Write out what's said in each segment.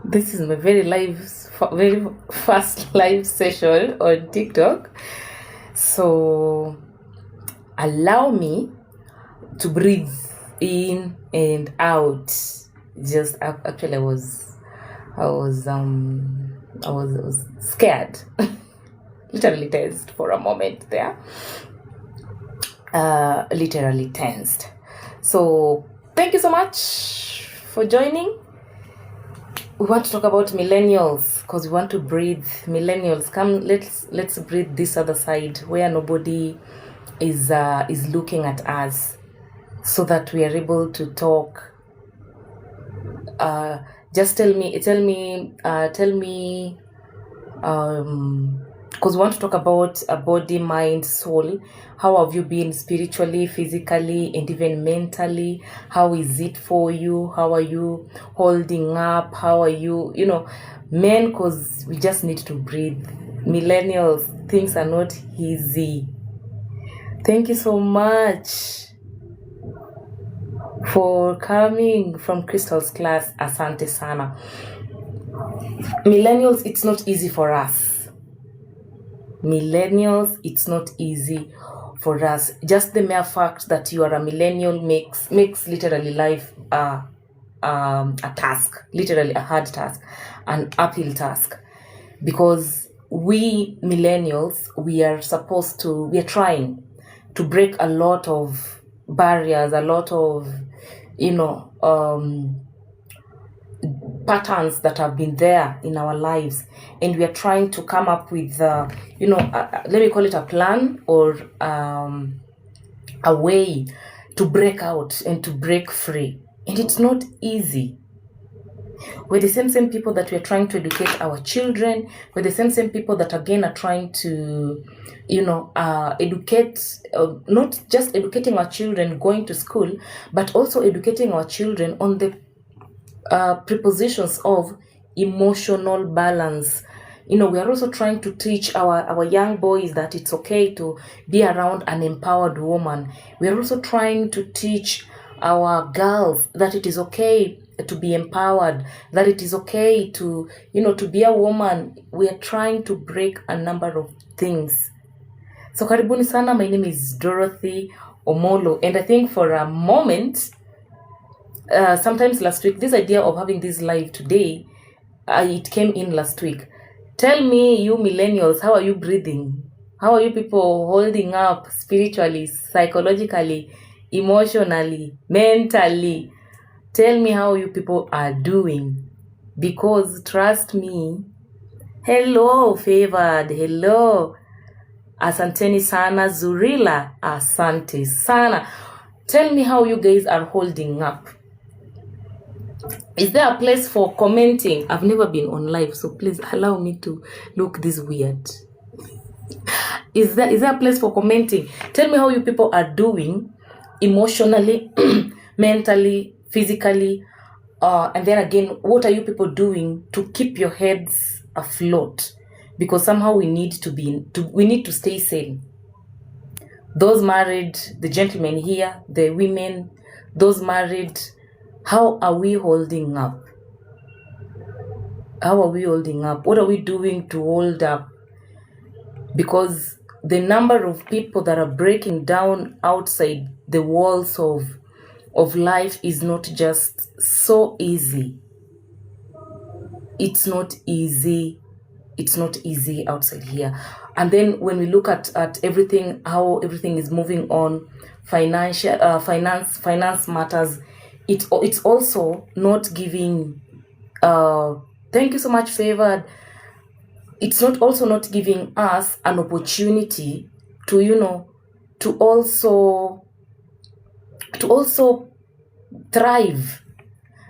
This is my very first live session on TikTok. So allow me to breathe in and out. Just actually, I was scared, literally tensed for a moment there. Literally tensed. So thank you so much for joining. We want to talk about millennials because we want to breathe. Millennials, come, let's breathe this other side where nobody is looking at us, so that we are able to talk. Just tell me, because we want to talk about a body, mind, soul. How have you been spiritually, physically, and even mentally? How is it for you? How are you holding up? How are you, men, because we just need to breathe. Millennials, things are not easy. Thank you so much for coming from Crystal's class. Asante sana. Millennials, it's not easy for us. Millennials, it's not easy for us. Just the mere fact that you are a millennial makes literally life a task, literally a hard task, an uphill task, because we millennials, we are trying to break a lot of barriers, a lot of patterns that have been there in our lives, and we are trying to come up with let me call it a plan, or a way to break out and to break free. And it's not easy. We're the same people that we're trying to educate our children. We're the same people that again are trying to educate, not just educating our children going to school, but also educating our children on the prepositions of emotional balance. We are also trying to teach our young boys that it's okay to be around an empowered woman. We are also trying to teach our girls that it is okay to be empowered, that it is okay to be a woman. We are trying to break a number of things. So karibuni sana. My name is Dorothy Omolo, and I think for a moment, sometimes last week, this idea of having this live today, it came in last week. Tell me, you millennials, how are you breathing? How are you people holding up spiritually, psychologically, emotionally, mentally? Tell me how you people are doing, because trust me. Hello, Favored. Hello. Asanteni sana. Zurila. Asante sana. Tell me how you guys are holding up. Is there a place for commenting? I've never been on live, so please allow me to look this weird. Is there a place for commenting? Tell me how you people are doing emotionally, mentally, physically, and then again, what are you people doing to keep your heads afloat? Because somehow we need to stay sane. Those married, the gentlemen here, the women, those married, how are we holding up? How are we holding up? What are we doing to hold up? Because the number of people that are breaking down outside the walls of life is not just so easy. It's not easy. It's not easy outside here. And then when we look at everything, how everything is moving on, finance matters, it's also not giving. Thank you so much, Favored. It's not giving us an opportunity to also thrive.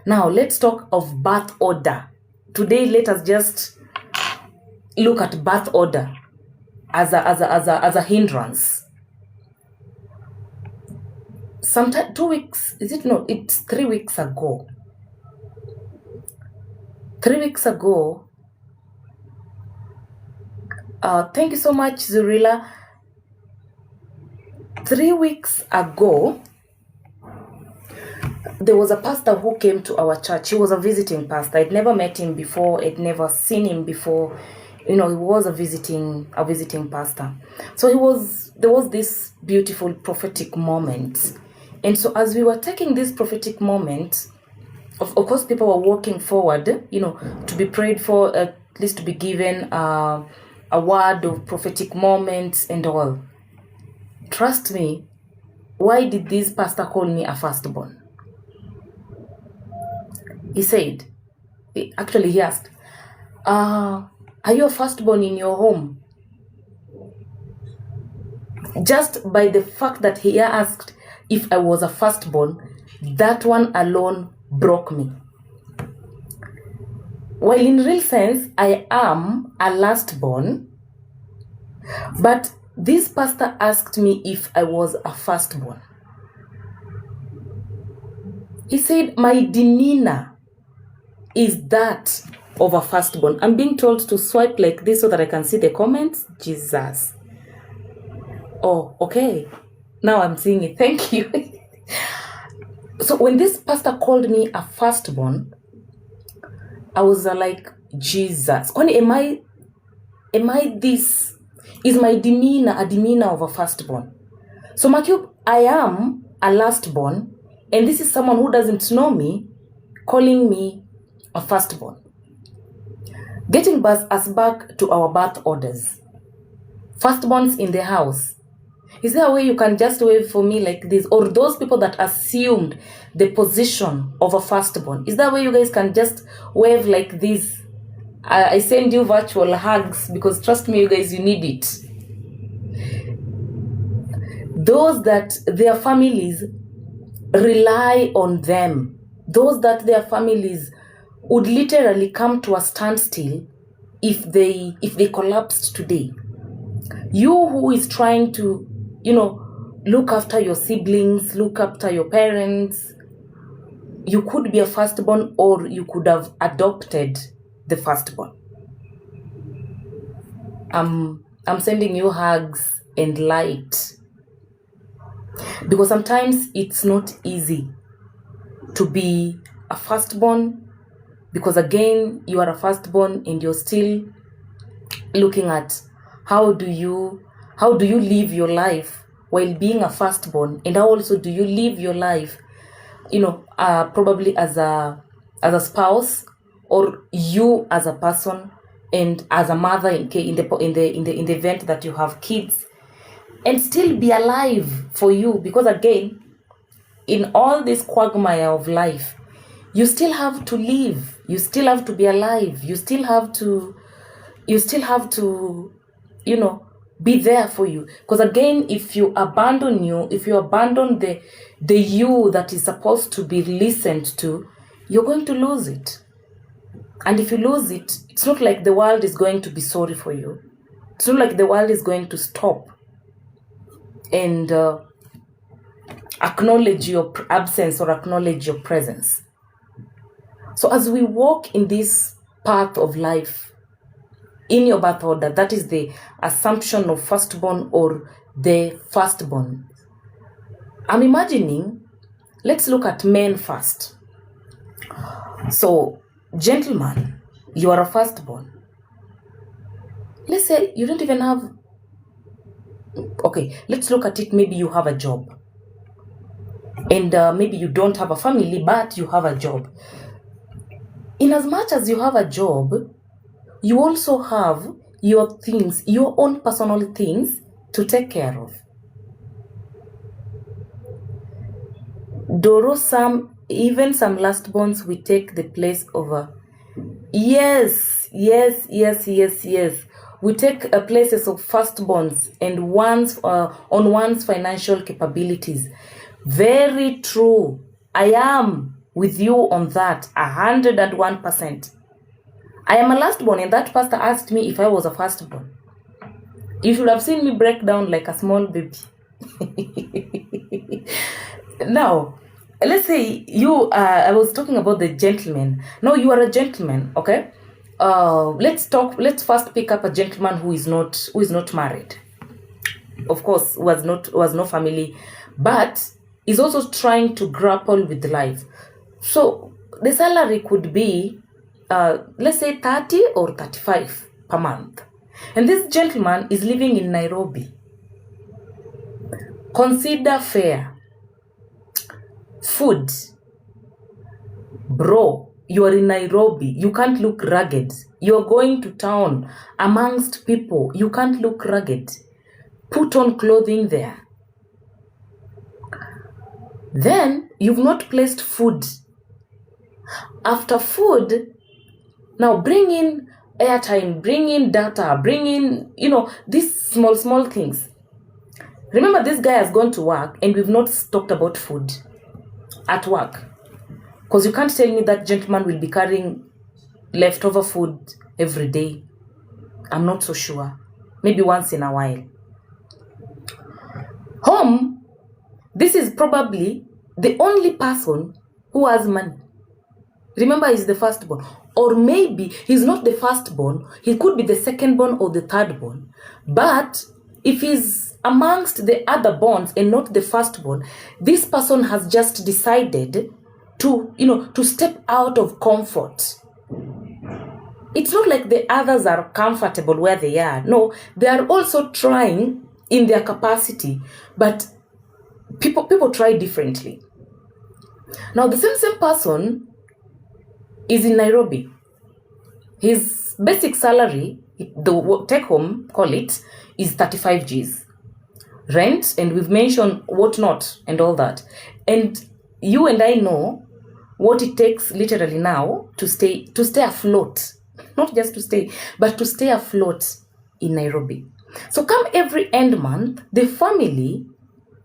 Now let's talk of birth order. Today, let us just look at birth order as a hindrance. Sometime 2 weeks, is it not? It's 3 weeks ago. 3 weeks ago. Thank you so much, Zurila. 3 weeks ago, there was a pastor who came to our church. He was a visiting pastor. I'd never met him before. I'd never seen him before. He was a visiting pastor. So there was this beautiful prophetic moment. And so as we were taking this prophetic moment, of course, people were walking forward, to be prayed for, at least to be given a word of prophetic moments and all. Trust me, why did this pastor call me a firstborn? He said, he asked, are you a firstborn in your home? Just by the fact that he asked if I was a firstborn, that one alone broke me. While in real sense, I am a lastborn, but this pastor asked me if I was a firstborn. He said, my demeanor is that of a firstborn. I'm being told to swipe like this so that I can see the comments. Jesus. Oh, okay. Now I'm seeing it. Thank you. So when this pastor called me a firstborn, I was like, Jesus. Am I this? Is my demeanor a demeanor of a firstborn? So Makub, I am a lastborn, and this is someone who doesn't know me calling me a firstborn. Getting us back to our birth orders. Firstborns in the house. Is there a way you can just wave for me like this? Or those people that assumed the position of a firstborn, is there a way you guys can just wave like this? I send you virtual hugs because trust me, you guys, you need it. Those that their families rely on them. Those that their families would literally come to a standstill if they collapsed today. You who is trying to, look after your siblings, look after your parents, you could be a firstborn or you could have adopted the firstborn. I'm sending you hugs and light. Because sometimes it's not easy to be a firstborn, because again, you are a firstborn and you're still looking at how do you live your life while being a firstborn, and how also do you live your life, probably as a spouse, or you as a person, and as a mother in the event that you have kids, and still be alive for you. Because again, in all this quagmire of life, you still have to live, you still have to be alive, you still have to be there for you. Because again, if you abandon the you that is supposed to be listened to, you're going to lose it. And if you lose it, it's not like the world is going to be sorry for you. It's not like the world is going to stop and acknowledge your absence or acknowledge your presence. So as we walk in this path of life, in your birth order, that is the assumption of firstborn or the firstborn. I'm imagining, let's look at men first. So, gentlemen, you are a firstborn. Let's say you don't even have, okay, let's look at it, maybe you have a job. And maybe you don't have a family, but you have a job. In as much as you have a job, you also have your things, your own personal things to take care of. Doro, even some lastborns will take the place of a... Yes. We take places of firstborns and on one's financial capabilities. Very true. I am with you on that, 101%. I am a lastborn, and that pastor asked me if I was a firstborn. You should have seen me break down like a small baby. Now, let's say I was talking about the gentleman. Now you are a gentleman, okay? Let's first pick up a gentleman who is not married. Of course, was no family, but is also trying to grapple with life. So the salary could be, let's say 30 or 35 per month. And this gentleman is living in Nairobi. Consider fare, food. Bro, you are in Nairobi. You can't look rugged. You're going to town amongst people. You can't look rugged. Put on clothing there. Then you've not placed food. After food, now bring in airtime, bring in data, bring in, these small things. Remember, this guy has gone to work and we've not talked about food at work. Because you can't tell me that gentleman will be carrying leftover food every day. I'm not so sure. Maybe once in a while. Home, this is probably the only person who has money. Remember, he's the firstborn. Or maybe he's not the firstborn. He could be the secondborn or the thirdborn. But if he's amongst the other borns and not the firstborn, this person has just decided to step out of comfort. It's not like the others are comfortable where they are. No, they are also trying in their capacity, but people try differently. Now, the same person is in Nairobi. His basic salary, the take home, call it, is 35 Gs. Rent, and we've mentioned whatnot and all that. And you and I know what it takes literally now to stay afloat. Not just to stay, but to stay afloat in Nairobi. So come every end month, the family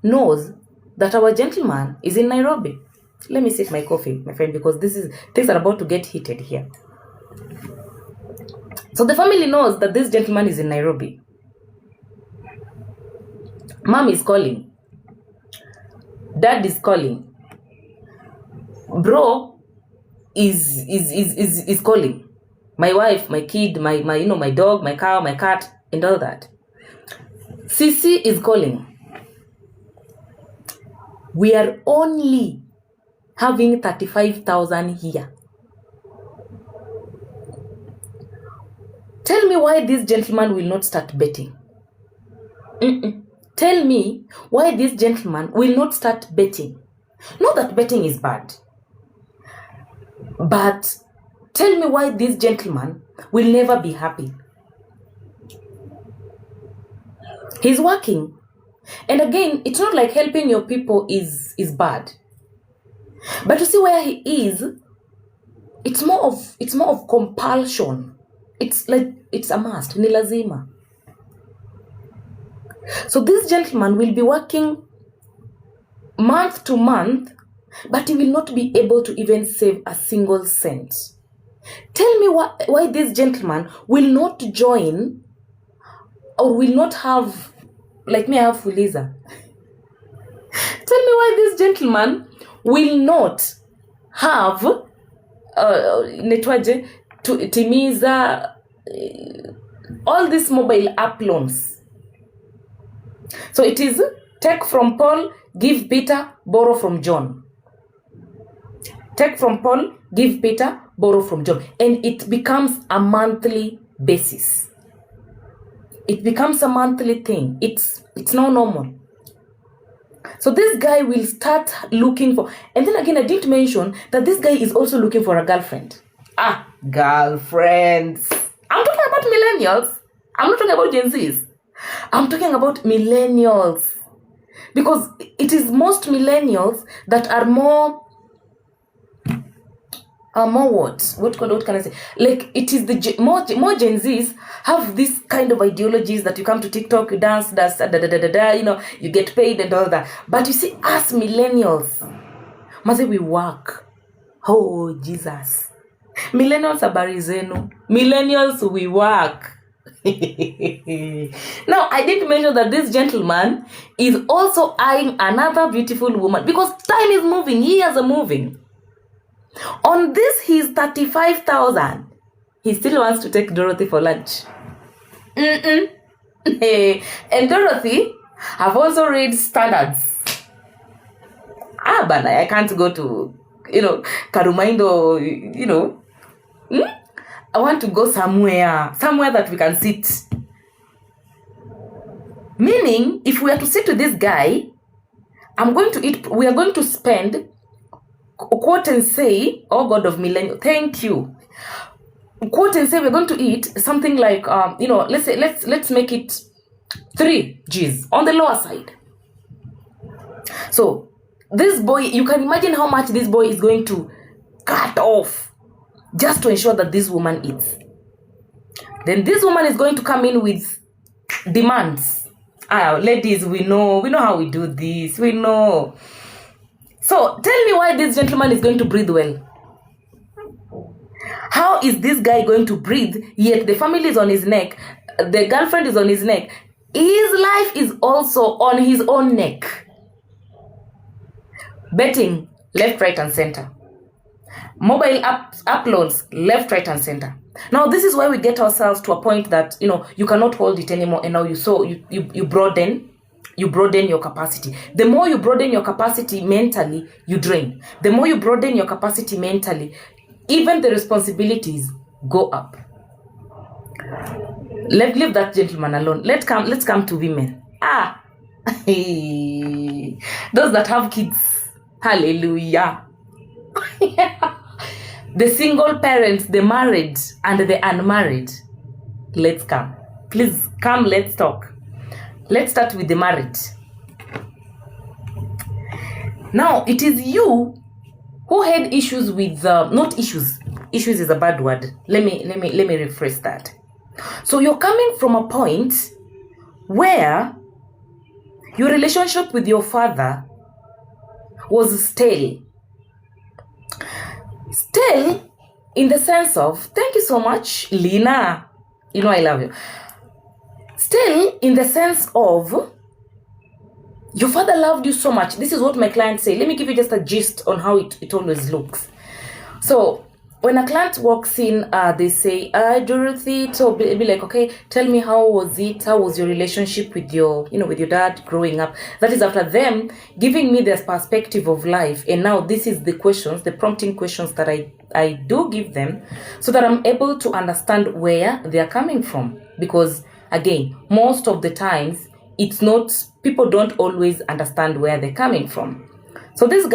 knows that our gentleman is in Nairobi. Let me sip my coffee, my friend, because things are about to get heated here. So the family knows that this gentleman is in Nairobi. Mom is calling. Dad is calling. Bro is calling. My wife, my kid, my dog, my cow, my cat, and all that. Sisi is calling. We are only having 35,000 here. Tell me why this gentleman will not start betting. Tell me why this gentleman will not start betting. Not that betting is bad, but tell me why this gentleman will never be happy. He's working. And again, it's not like helping your people is bad. But to see where he is, it's more of compulsion. It's like it's a must, ni lazima. So this gentleman will be working month to month, but he will not be able to even save a single cent. Tell me why this gentleman will not join or will not have, like me, I have Fuliza. Tell me why this gentleman will not have netwaje to timiza all these mobile app loans. So it is take from Paul, give Peter, borrow from John. Take from Paul, give Peter, borrow from John. And it becomes a monthly basis. It becomes a monthly thing. It's not normal. So this guy will start looking for, and then again, I didn't mention that this guy is also looking for a girlfriend. Girlfriends. I'm talking about millennials. I'm not talking about Gen Zs. I'm talking about millennials. Because it is most millennials that are more what can I say? Like it is the more Gen Zs have this kind of ideologies that you come to TikTok, you dance, you get paid and all that. But you see, us millennials, we work. Oh Jesus, millennials habari zenu. Millennials, we work. Now I didn't mention that this gentleman is also eyeing another beautiful woman because time is moving, years are moving. On this, he's 35,000. He still wants to take Dorothy for lunch. Hey. And Dorothy have also read standards. But I can't go to, Karumaindo, I want to go somewhere that we can sit. Meaning, if we are to sit with this guy, we are going to spend, quote and say, oh God of millennium, thank you. Quote and say we're going to eat something like, let's make it 3 G's on the lower side. So this boy, you can imagine how much this boy is going to cut off just to ensure that this woman eats. Then this woman is going to come in with demands. Ladies, we know how we do this. We know. So tell me why this gentleman is going to breathe well. How is this guy going to breathe, yet the family is on his neck, the girlfriend is on his neck, his life is also on his own neck? Betting, left, right, and center. Mobile uploads, left, right, and center. Now, this is why we get ourselves to a point that, you cannot hold it anymore, and now you broaden your capacity. The more you broaden your capacity mentally, you drain. The more you broaden your capacity mentally, even the responsibilities go up. Leave that gentleman alone. Let's come to women. Those that have kids. Hallelujah. The single parents, the married and the unmarried. Let's come. Please come, let's talk. Let's start with the married. Now, it is you who had issues with, not issues. Issues is a bad word. Let me rephrase that. So you're coming from a point where your relationship with your father was stale. Stale in the sense of, thank you so much, Lina. I love you. Stale in the sense of, your father loved you so much. This is what my clients say. Let me give you just a gist on how it always looks. So when a client walks in, they say, Dorothy, so be like, okay, tell me how was it? How was your relationship with your dad growing up? That is after them giving me their perspective of life. And now this is the questions, the prompting questions that I do give them so that I'm able to understand where they are coming from. Because again, most of the times, people don't always understand where they're coming from. So this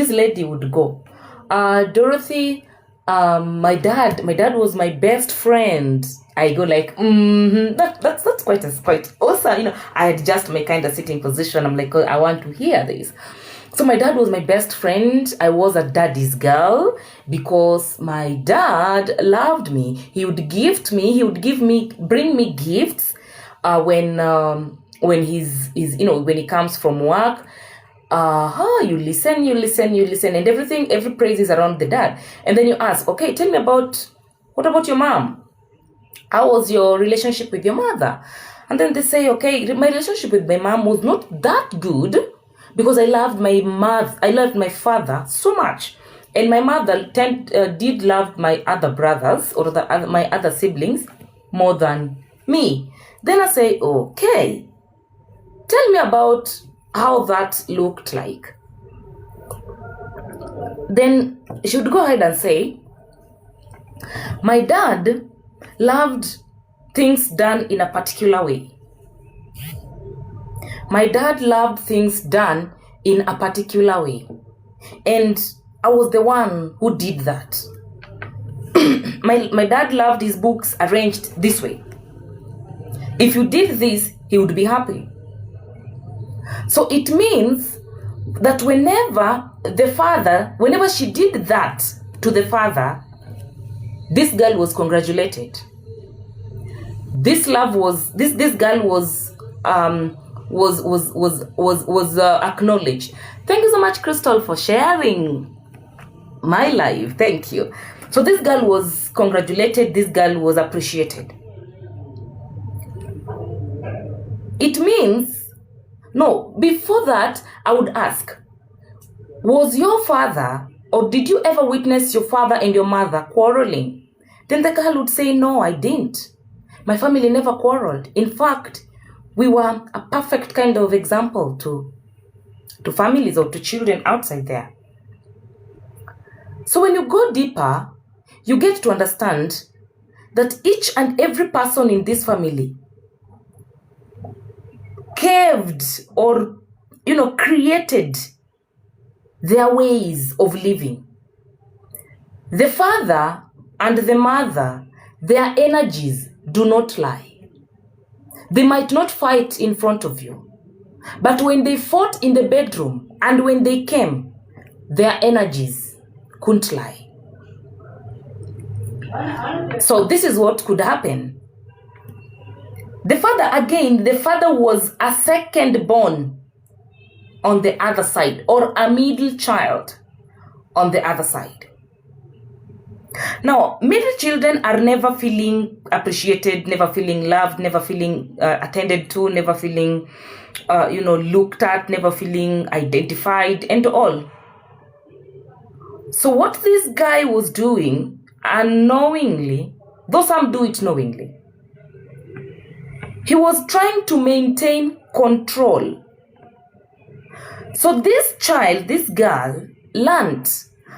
lady would go, Dorothy, my dad was my best friend. I go like, that's quite awesome. I had just my kind of sitting position. I'm like, oh, I want to hear this. So my dad was my best friend. I was a daddy's girl because my dad loved me. He would bring me gifts when he comes from work. You listen, and every praise is around the dad. And then you ask, okay, tell me what about your mom? How was your relationship with your mother? And then they say, okay, my relationship with my mom was not that good because I loved my father so much. And my mother did love my other brothers or my other siblings more than me. Then I say, okay, tell me about how that looked like. Then she would go ahead and say, my dad loved things done in a particular way. My dad loved things done in a particular way. And I was the one who did that. My dad loved his books arranged this way. If you did this, he would be happy. So it means that whenever she did that to the father, this girl was congratulated. This girl was acknowledged. Thank you so much, Crystal, for sharing my life. Thank you. So this girl was congratulated. This girl was appreciated. It means, no, before that, I would ask, was your father, or did you ever witness your father and your mother quarreling? Then the girl would say, no, I didn't. My family never quarreled. In fact, we were a perfect kind of example to to families or to children outside there. So when you go deeper, you get to understand that each and every person in this family caved or, created their ways of living. The father and the mother, their energies do not lie. They might not fight in front of you, but when they fought in the bedroom and when they came, their energies couldn't lie. So this is what could happen. The father was a second born on the other side, or a middle child on the other side. Now, middle children are never feeling appreciated, never feeling loved, never feeling attended to, never feeling, looked at, never feeling identified, and all. So what this guy was doing, unknowingly, though some do it knowingly, he was trying to maintain control. So this girl, learned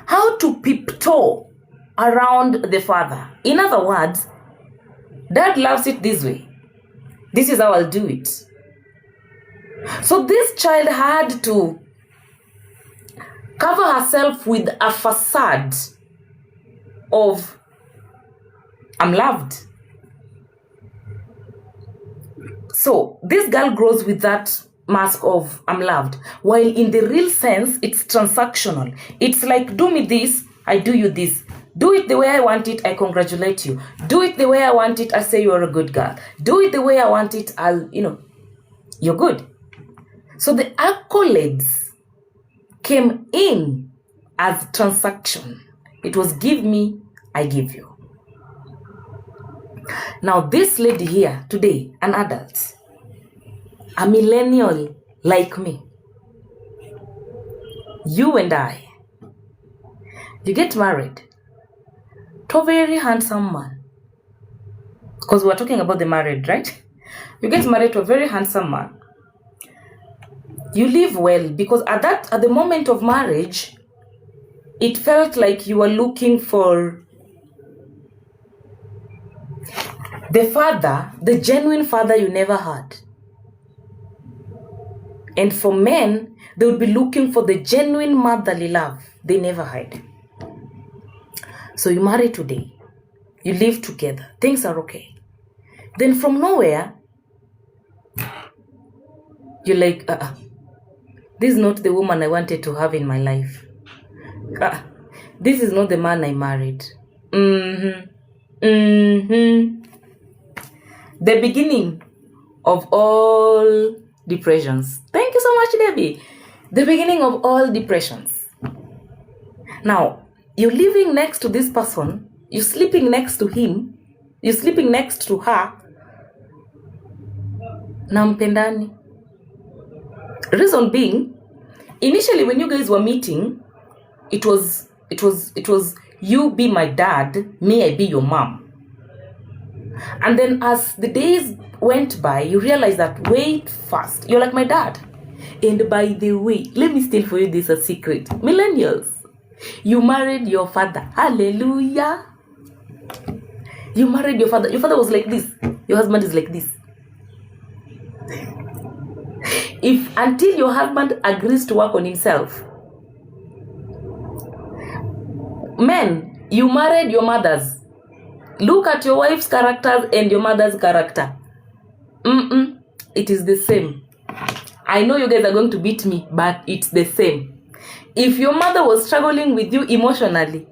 how to tiptoe around the father. In other words, dad loves it this way. This is how I'll do it. So this child had to cover herself with a facade of, I'm loved. So this girl grows with that mask of, I'm loved, while in the real sense, it's transactional. It's like, do me this, I do you this. Do it the way I want it, I congratulate you. Do it the way I want it, I say you're a good girl. Do it the way I want it, you're good. So the accolades came in as transaction. It was give me, I give you. Now this lady here today, an adult, a millennial like me, you and I, you get married to a very handsome man. Because we're talking about the married, right? You get married to a very handsome man. You live well, because at the moment of marriage, it felt like you were looking for the father, the genuine father you never had. And for men, they would be looking for the genuine motherly love they never had. So you marry today, you live together, things are okay. Then from nowhere, you're like, this is not the woman I wanted to have in my life. This is not the man I married. The beginning of all depressions. Thank you so much, Debbie. The beginning of all depressions. Now, you're living next to this person, you're sleeping next to him, you're sleeping next to her. Nampendani. Reason being, initially when you guys were meeting, it was you be my dad, me I be your mom. And then as the days went by, you realize that, wait fast, you're like my dad. And by the way, let me steal for you this a secret. Millennials, you married your father. Hallelujah. You married your father. Your father was like this. Your husband is like this. If until your husband agrees to work on himself. Men, you married your mothers. Look at your wife's characters and your mother's character. It is the same. I know you guys are going to beat me, but it's the same. If your mother was struggling with you emotionally,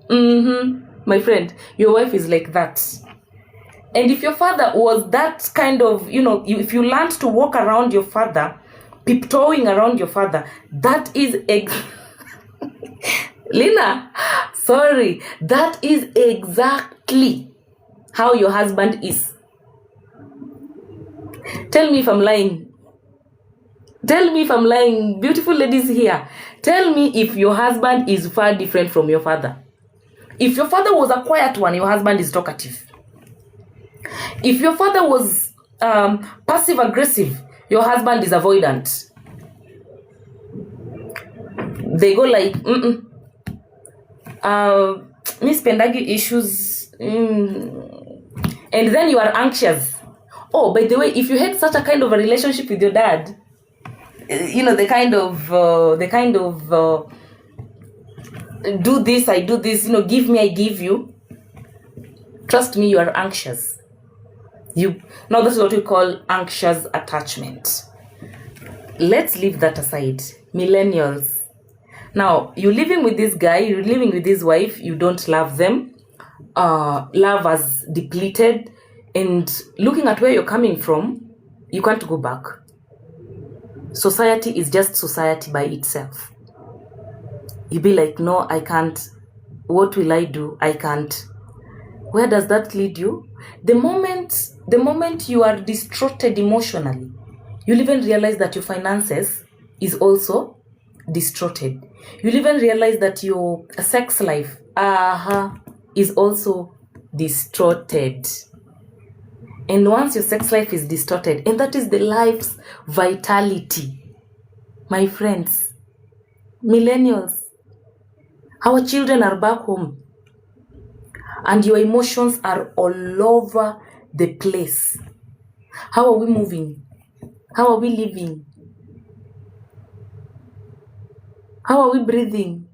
my friend, your wife is like that. And if your father was that kind of, if you learned to walk around your father, tiptoeing around your father, that is Lina, sorry, that is exactly how your husband is. Tell me if I'm lying. Tell me if I'm lying. Beautiful ladies here. Tell me if your husband is far different from your father. If your father was a quiet one, your husband is talkative. If your father was passive aggressive, your husband is avoidant. they go like, Miss Pendagi issues, and then you are anxious. Oh, by the way, if you had such a kind of a relationship with your dad, the kind of do this, I do this, give me, I give you. Trust me, you are anxious. Now this is what we call anxious attachment. Let's leave that aside. Millennials. Now, you're living with this guy, you're living with this wife, you don't love them. Love has depleted, and looking at where you're coming from, you can't go back. Society is just society by itself. You be like, no, I can't. What will I do? I can't. Where does that lead you? The moment you are distorted emotionally, you'll even realize that your finances is also distorted. You'll even realize that your sex life is also distorted. And once your sex life is distorted, and that is the life's vitality, my friends, millennials, our children are back home, and your emotions are all over the place. How are we moving? How are we living? How are we breathing?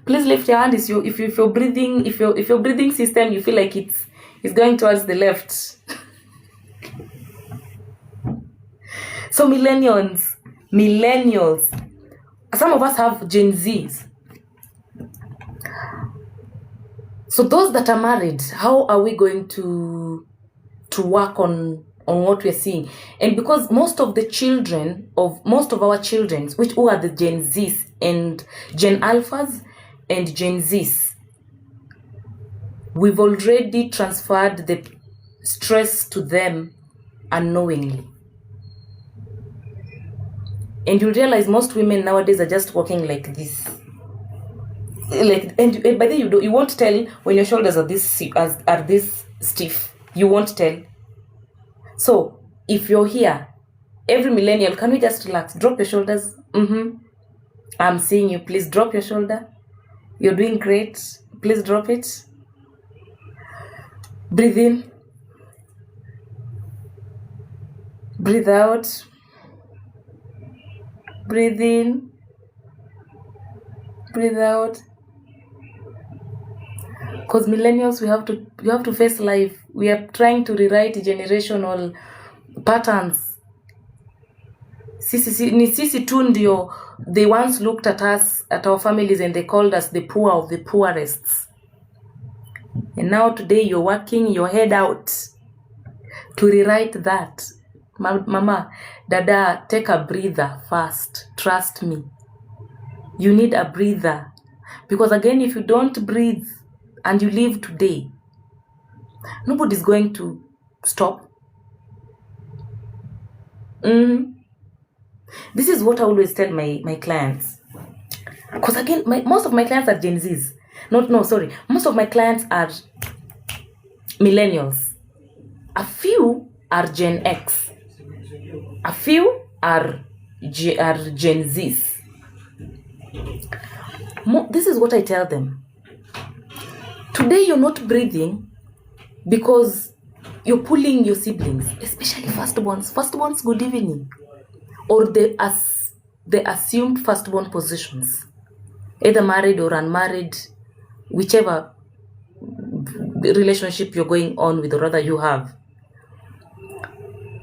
Please lift your hand if you're breathing, if your breathing system you feel like it's going towards the left. So millennials, some of us have Gen Zs. So those that are married, how are we going to work on what we're seeing? And because most of our children, who are the Gen Zs and Gen Alphas and Gen Zs, we've already transferred the stress to them unknowingly. And you realize most women nowadays are just walking like this. And by then you won't tell when your shoulders are this stiff. You won't tell. So if you're here, every millennial, can we just relax? Drop your shoulders. I'm seeing you. Please drop your shoulder. You're doing great. Please drop it. Breathe in. Breathe out. Breathe in. Breathe out. Because millennials, we have to face life. We are trying to rewrite generational patterns. Sisi tu ndio, they once looked at us, at our families, and they called us the poor of the poorest. And now today you're working your head out to rewrite that. Mama, Dada, take a breather first. Trust me. You need a breather. Because again, if you don't breathe and you live today, nobody's going to stop. This is what I always tell my clients. Because again, most of my clients are Gen Zs. Most of my clients are millennials. A few are Gen X. A few are Gen Zs. This is what I tell them. Today you're not breathing because you're pulling your siblings, especially firstborns. Firstborns, good evening. Or the assumed firstborn positions. Either married or unmarried, whichever relationship you're going on with, or rather you have.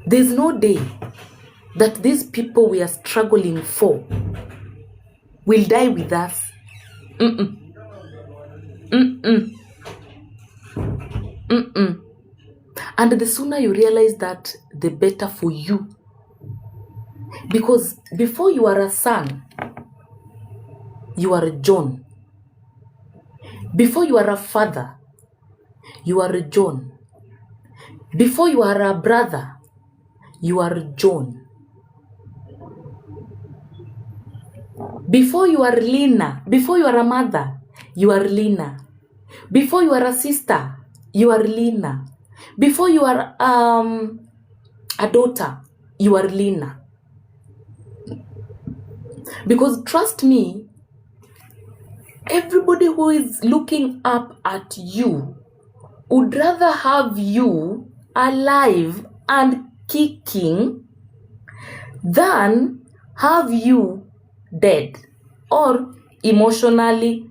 There's no day that these people we are struggling for will die with us. And the sooner you realize that, the better for you. Because before you are a son, you are a John. Before you are a father, you are a John. Before you are a brother, you are a John. Before you are Lina, before you are a mother, you are Lina. Before you are a sister, you are Lina. Before you are a daughter, you are Lina. Because trust me, Everybody who is looking up at you would rather have you alive and kicking than have you dead or emotionally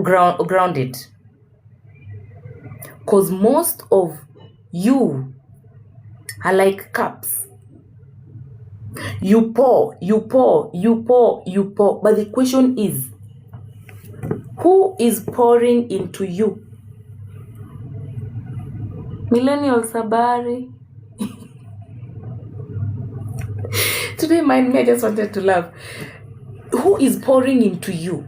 grounded. Because most of you are like cups. You pour, you pour, you pour, you pour. But the question is, who is pouring into you? Millennials, habari. Today, mind me, I just wanted to laugh. Who is pouring into you?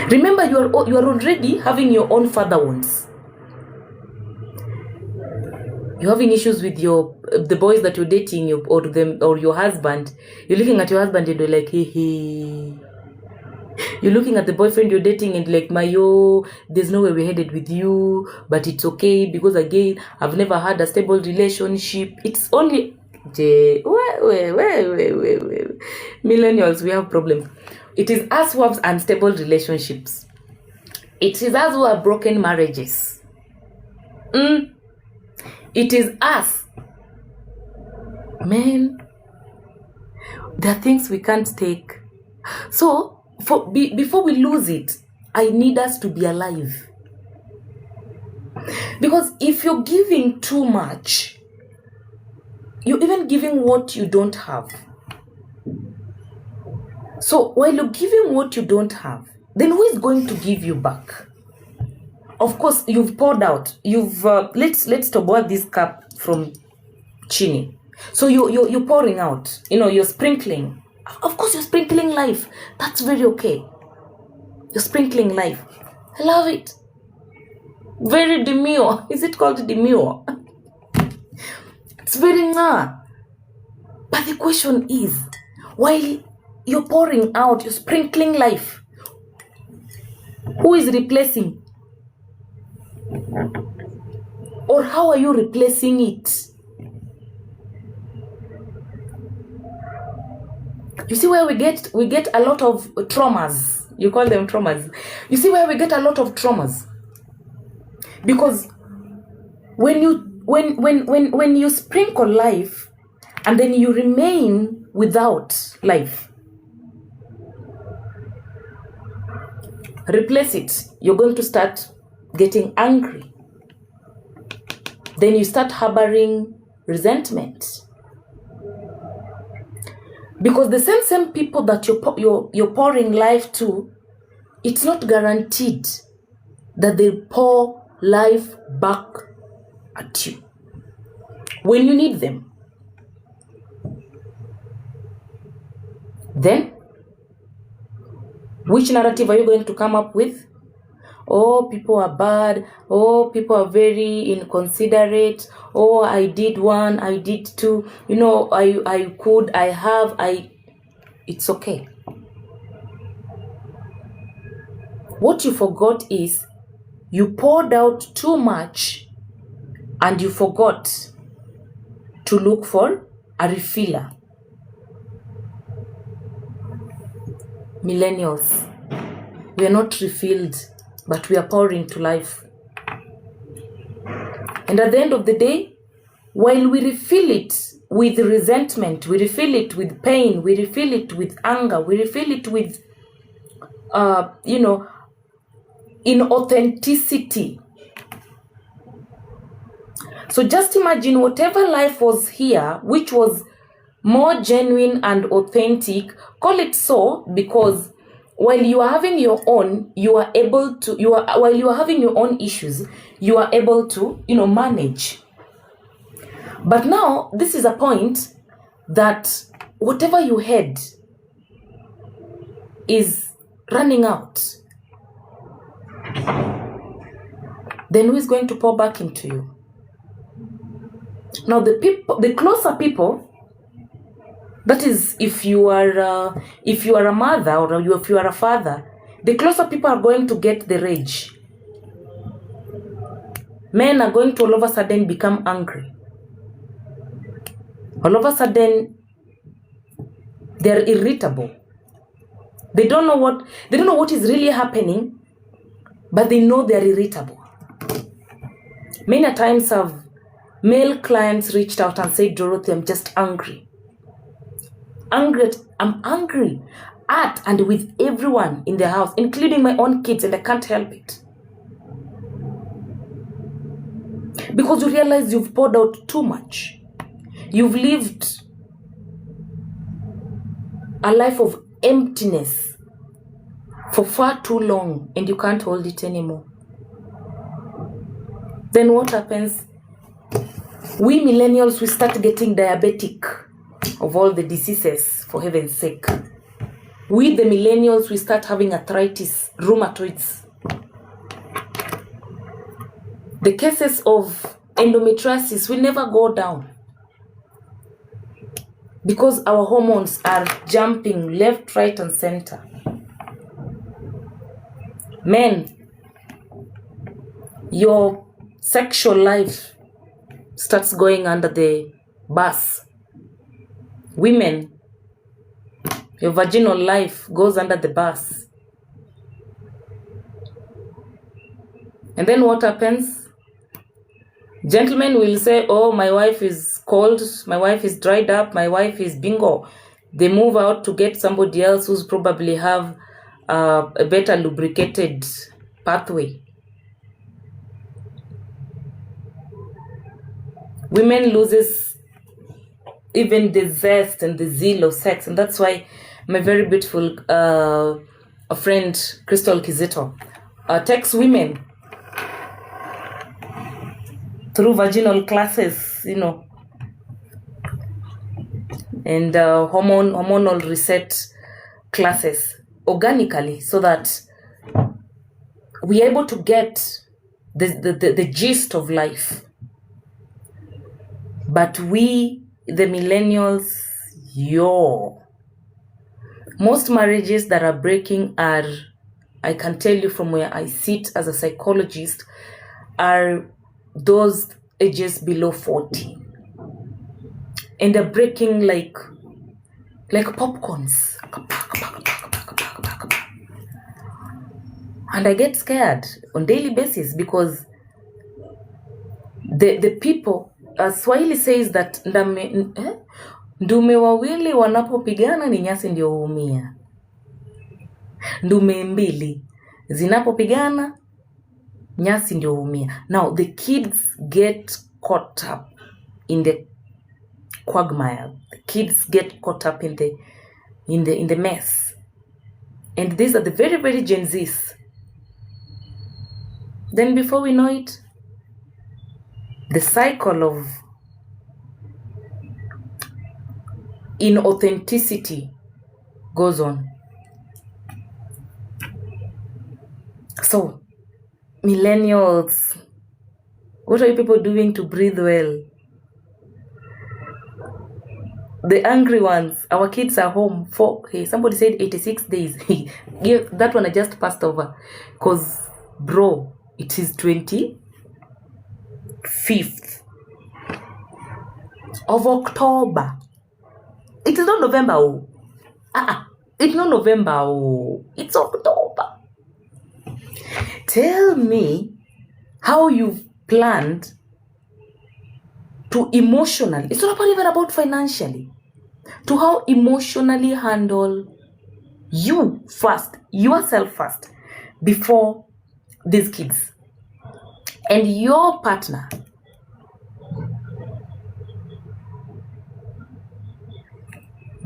Remember, you are already having your own father wounds. You're having issues with the boys that you're dating or your husband. You're looking at your husband and you're like, hey. You're looking at the boyfriend you're dating and like, Mayo, there's no way we're headed with you, but it's okay because again, I've never had a stable relationship. It's only wait. Millennials, we have problems. It is us who have unstable relationships. It is us who have broken marriages. It is us. Man, there are things we can't take. So, before we lose it, I need us to be alive. Because if you're giving too much, you're even giving what you don't have. So while you're giving what you don't have, then who is going to give you back? Of course, you've poured out. You've let's talk about this cup from Chini. So you're pouring out. You're sprinkling. Of course, you're sprinkling life. That's very okay. You're sprinkling life. I love it. Very demure. Is it called demure? It's very nah. But the question is, while you're pouring out, you're sprinkling life, who is replacing? Or how are you replacing it? You see where we get a lot of traumas. You call them traumas. You see where we get a lot of traumas. Because when you sprinkle life and then you remain without life, replace it, you're going to start getting angry. Then you start harboring resentment. Because the same people that you're pouring life to, it's not guaranteed that they'll pour life back at you when you need them. Then, which narrative are you going to come up with? Oh, people are bad. Oh, people are very inconsiderate. Oh, I did one, I did two. I could, I have, it's okay. What you forgot is you poured out too much and you forgot to look for a refiller. Millennials, we are not refilled, but we are pouring to life. And at the end of the day, while we refill it with resentment, we refill it with pain, we refill it with anger, we refill it with, inauthenticity. So just imagine whatever life was here, which was more genuine and authentic, call it so, because while you are having your own, while you are having your own issues, you are able to, manage. But now, this is a point that whatever you had is running out. Then who is going to pour back into you? Now, the closer people, that is, if you are a mother or if you are a father, the closer people are going to get the rage. Men are going to all of a sudden become angry. All of a sudden, they're irritable. They don't know what is really happening, but they know they're irritable. Many a times have male clients reached out and said, Dorothy, I'm just angry. I'm angry at and with everyone in the house, including my own kids, and I can't help it. Because you realize you've poured out too much. You've lived a life of emptiness for far too long and you can't hold it anymore. Then what happens? We millennials, we start getting diabetic of all the diseases, for heaven's sake. We the millennials, we start having arthritis, rheumatoids. The cases of endometriosis will never go down because our hormones are jumping left, right, and center. Men, your sexual life starts going under the bus. Women, your vaginal life goes under the bus. And then what happens? Gentlemen will say, oh, my wife is cold, my wife is dried up, my wife is bingo. They move out to get somebody else who's probably have a better lubricated pathway. Women loses even the zest and the zeal of sex, and that's why my very beautiful a friend, Crystal Kizito, takes women through vaginal classes, and hormonal reset classes organically, so that we are able to get the gist of life. But we, the millennials, most marriages that are breaking are, I can tell you from where I sit as a psychologist, are those ages below 40. And they're breaking like popcorns. And I get scared on daily basis the people, Swahili says that ndume wawili wanapopigana ni nyasi ndio huumia. Ndume mbili zinapopigana nyasi ndio huumia. Now the kids get caught up in the quagmire. The kids get caught up in the mess. And these are the very, very Gen Zs. Then before we know it, the cycle of inauthenticity goes on. So, millennials, what are you people doing to breathe well? The angry ones, our kids are home for, somebody said 86 days. That one I just passed over. Because, bro, it is 25th of October. It is not November. It's not November. It's October. Tell me how you've planned to emotionally, it's not even about financially, to how emotionally handle you first, yourself first, before these kids and your partner.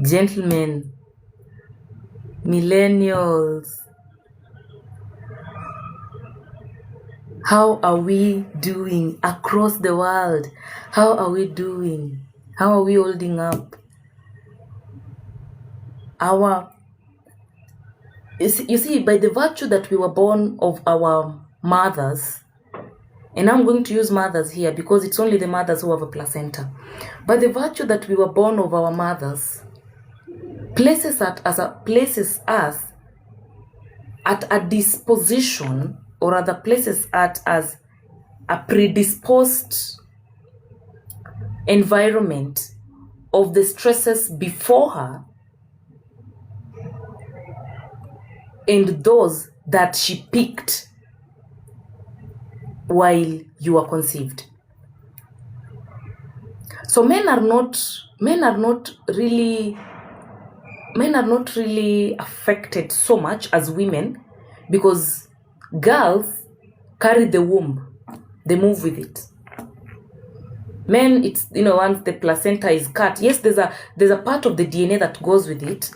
Gentlemen, millennials, how are we doing across the world? How are we doing? How are we holding up? You see, by the virtue that we were born of our mothers, and I'm going to use mothers here because it's only the mothers who have a placenta. By the virtue that we were born of our mothers, places us at a disposition, or other places as a predisposed environment of the stresses before her and those that she picked while you were conceived. So men are not really affected so much as women, because girls carry the womb, they move with it. Men, it's, once the placenta is cut, yes, there's a part of the DNA that goes with it,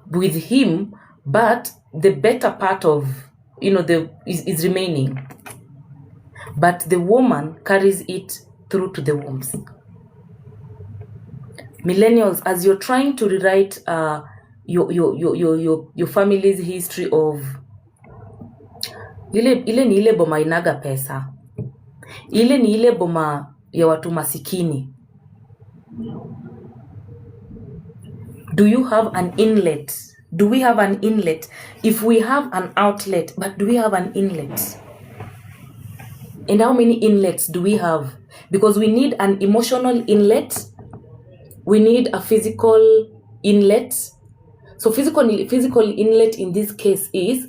with him, but the better part of, is remaining. But the woman carries it through to the wombs. Millennials, as you're trying to rewrite your family's history of ile ni ile boma inaga pesa, ile ni ile boma ya watu masikini. Do you have an inlet? Do we have an inlet? If we have an outlet, but do we have an inlet? And how many inlets do we have? Because we need an emotional inlet, we need a physical inlet. So physical inlet in this case is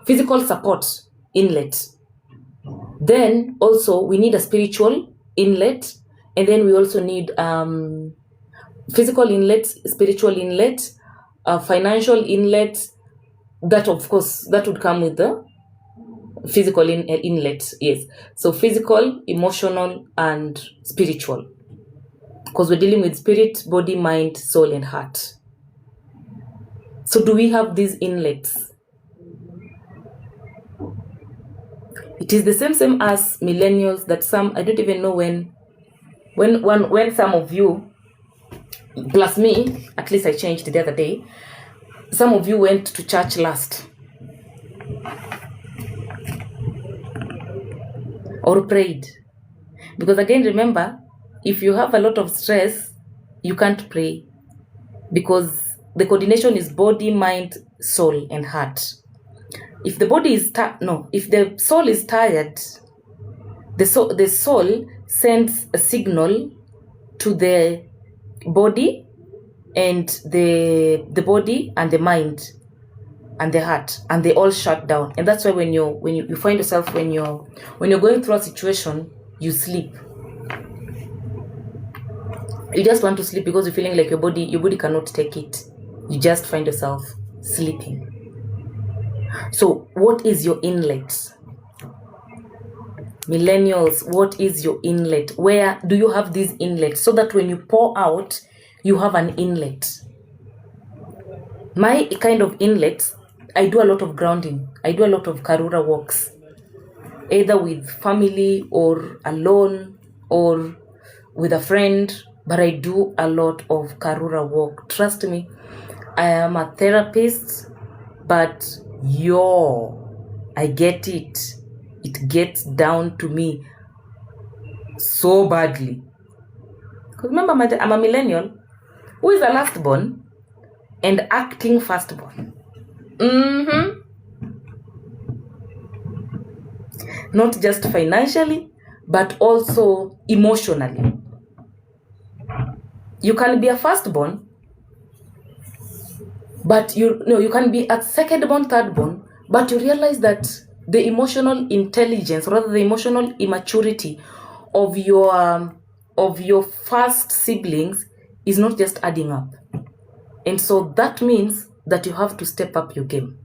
physical support inlet. Then also we need a spiritual inlet, and then we also need physical inlet, spiritual inlet, financial inlet. That, of course, that would come with the physical inlet. Yes, so physical, emotional, and spiritual, because we're dealing with spirit, body, mind, soul, and heart. So do we have these inlets? It is the same as millennials, that some, I don't even know when some of you, plus me, at least I changed the other day, some of you went to church last or prayed. Because again, remember, if you have a lot of stress, you can't pray, because the coordination is body, mind, soul, and heart. If the body is if the soul is tired, the soul sends a signal to the body, and the body and the mind and the heart, and they all shut down. And that's why when you find yourself, when you're going through a situation, you sleep. You just want to sleep because you're feeling like your body cannot take it. You just find yourself sleeping. So what is your inlet? Millennials, what is your inlet? Where do you have these inlets, so that when you pour out, you have an inlet? My kind of inlet, I do a lot of grounding. I do a lot of Karura walks, either with family or alone or with a friend, but I do a lot of Karura walk. Trust me, I am a therapist, but I get it. It gets down to me so badly. Because remember, I'm a millennial who is a last born and acting firstborn. Not just financially, but also emotionally. You can be a firstborn, but you can be a secondborn, thirdborn, but you realize that the emotional intelligence, or rather the emotional immaturity of your first siblings is not just adding up. And so that means that you have to step up your game.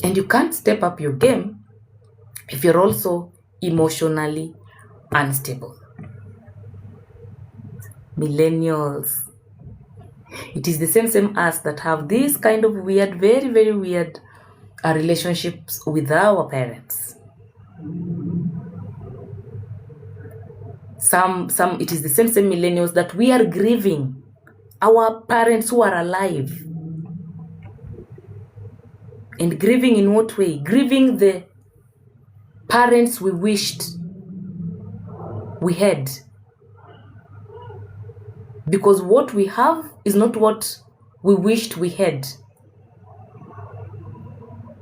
And you can't step up your game if you're also emotionally unstable. Millennials, it is the same as that have these kind of weird, very, very weird relationships with our parents. Some it is the same millennials that we are grieving our parents who are alive. And grieving in what way? Grieving the parents we wished we had. Because what we have is not what we wished we had.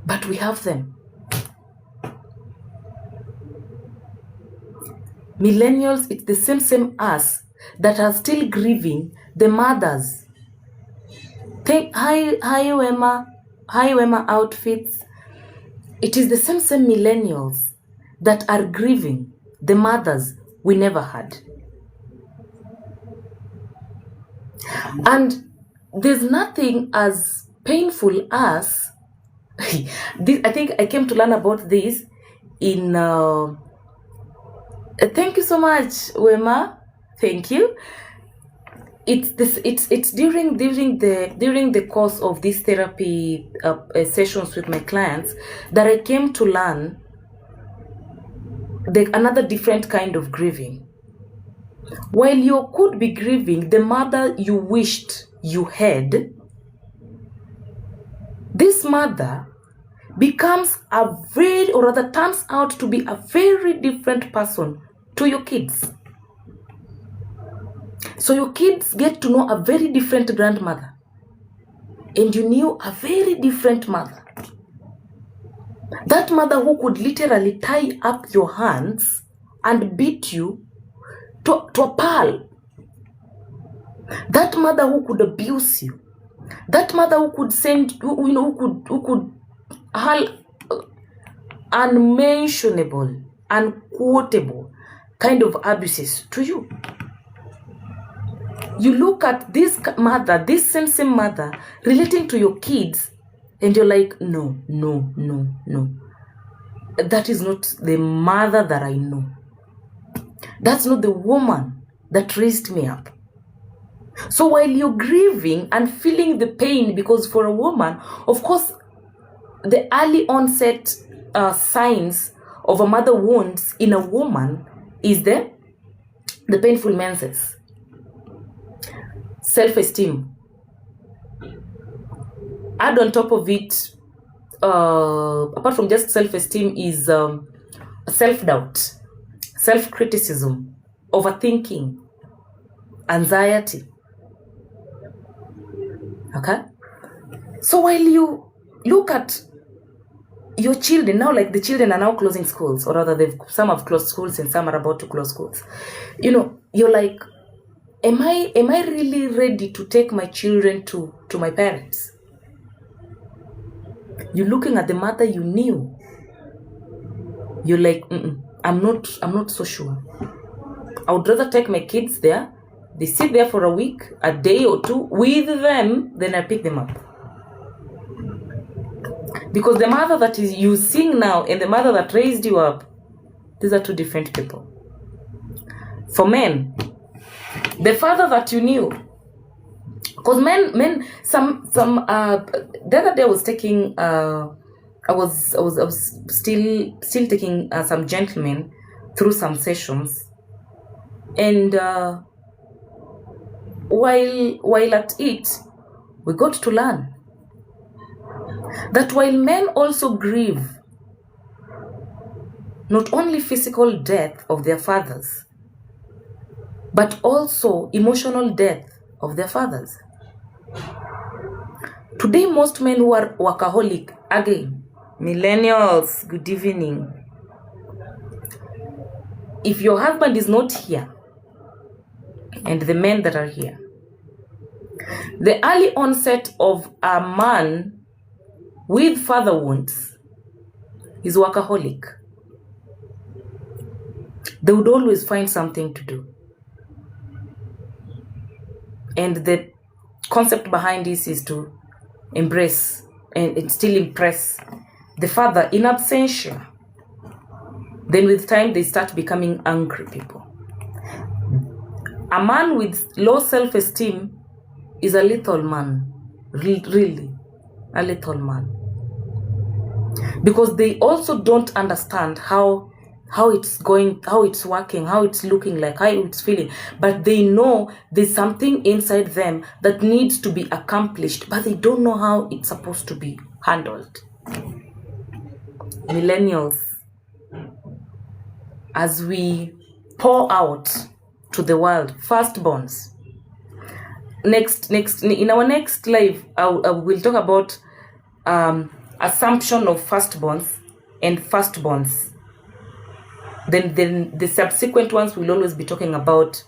But we have them. Millennials, it's the same us that are still grieving the mothers. Think high Wema outfits. It is the same millennials that are grieving the mothers we never had. And there's nothing as painful as this. I think I came to learn about this in thank you so much, Wema. Thank you. It's during the course of these therapy sessions with my clients that I came to learn another different kind of grieving. While you could be grieving the mother you wished you had, this mother becomes turns out to be a very different person to your kids. So your kids get to know a very different grandmother, and you knew a very different mother. That mother who could literally tie up your hands and beat you to a pulp. That mother who could abuse you. That mother who could who could hurl unmentionable, unquotable kind of abuses to you. You look at this mother, this same mother, relating to your kids, and you're like, no. That is not the mother that I know. That's not the woman that raised me up. So while you're grieving and feeling the pain, because for a woman, of course, the early onset signs of a mother wounds in a woman is the painful menses. Self-esteem. Add on top of it, apart from just self-esteem, is self-doubt, self-criticism, overthinking, anxiety. Okay? So while you look at your children, now like the children are now closing schools, or rather some have closed schools and some are about to close schools. You're like, am I really ready to take my children to my parents? You're looking at the mother you knew. You're like, I'm not so sure. I would rather take my kids there. They sit there for a week, a day or two with them, then I pick them up. Because the mother that is you seeing now and the mother that raised you up, these are two different people. For men, the father that you knew, because men, the other day I was taking, I was still taking some gentlemen through some sessions, and while at it, we got to learn that while men also grieve not only physical death of their fathers, but also emotional death of their fathers. Today, most men who are workaholic, again, millennials, good evening. If your husband is not here, and the men that are here, the early onset of a man with father wounds is workaholic. They would always find something to do. And the concept behind this is to embrace and still impress the father in absentia. Then with time, they start becoming angry people. A man with low self-esteem is a lethal man. Really, a lethal man. Because they also don't understand how it's going, how it's working, how it's looking like, how it's feeling. But they know there's something inside them that needs to be accomplished, but they don't know how it's supposed to be handled. Millennials, as we pour out to the world, firstborns. Next, in our next live, we'll talk about assumption of firstborns and firstborns. Then the subsequent ones will always be talking about,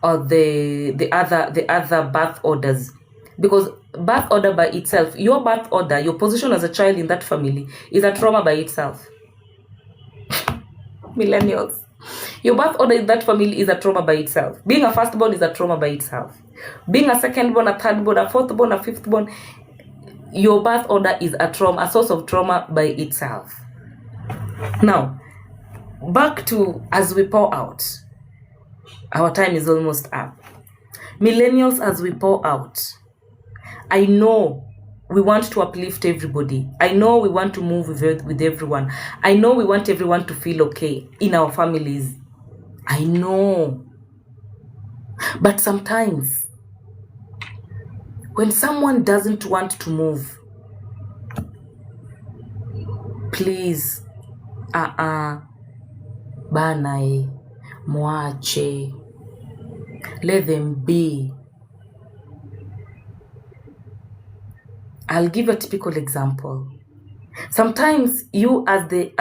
or the other birth orders. Because birth order by itself, your birth order, your position as a child in that family is a trauma by itself. Millennials. Your birth order in that family is a trauma by itself. Being a firstborn is a trauma by itself. Being a secondborn, a thirdborn, a fourthborn, a fifthborn, your birth order is a trauma, a source of trauma by itself. Now, back to as we pour out. Our time is almost up. Millennials, as we pour out, I know we want to uplift everybody. I know we want to move with everyone. I know we want everyone to feel okay in our families. I know. But sometimes, when someone doesn't want to move, please, banae, mwache, let them be. I'll give a typical example. Sometimes you, as the